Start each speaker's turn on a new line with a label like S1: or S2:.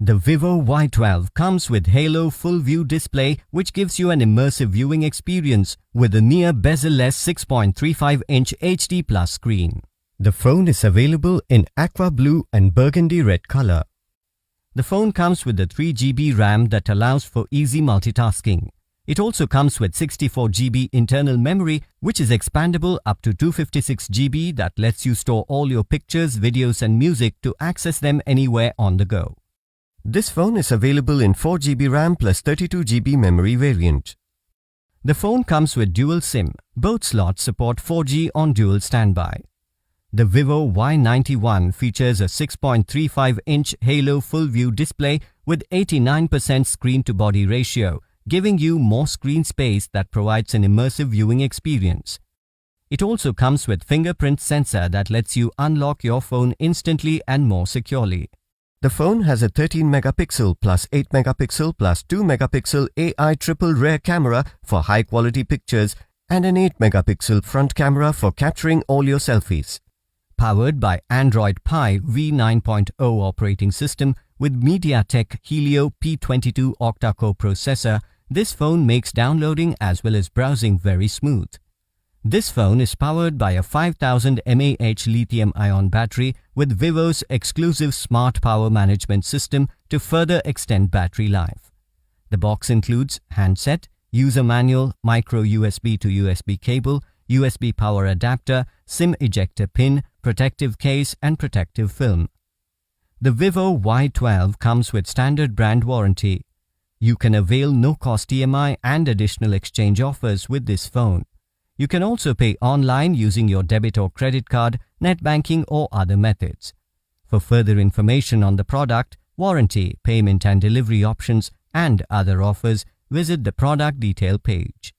S1: The Vivo Y12 comes with Halo Full View display, which gives you an immersive viewing experience with a near bezel-less 6.35-inch HD Plus screen. The phone is available in aqua blue and burgundy red color. The phone comes with the 3 GB RAM that allows for easy multitasking. It also comes with 64 GB internal memory, which is expandable up to 256 GB that lets you store all your pictures, videos and music to access them anywhere on the go. This phone is available in 4 GB RAM plus 32 GB memory variant. The phone comes with dual SIM. Both slots support 4G on dual standby. The Vivo Y91 features a 6.35-inch Halo Full View display with 89% screen-to-body ratio, giving you more screen space that provides an immersive viewing experience. It also comes with fingerprint sensor that lets you unlock your phone instantly and more securely. The phone has a 13-megapixel plus 8-megapixel plus 2-megapixel AI triple rear camera for high-quality pictures and an 8-megapixel front camera for capturing all your selfies. Powered by Android Pie v9.0 operating system with MediaTek Helio P22 octa-core processor, this phone makes downloading as well as browsing very smooth. This phone is powered by a 5000 mAh lithium-ion battery with Vivo's exclusive smart power management system to further extend battery life. The box includes handset, user manual, microUSB to USB cable, USB power adapter, SIM ejector pin, protective case and protective film. The Vivo Y12 comes with standard brand warranty. You can avail no-cost EMI and additional exchange offers with this phone. You can also pay online using your debit or credit card, net banking or other methods. For further information on the product, warranty, payment and delivery options and other offers, visit the product detail page.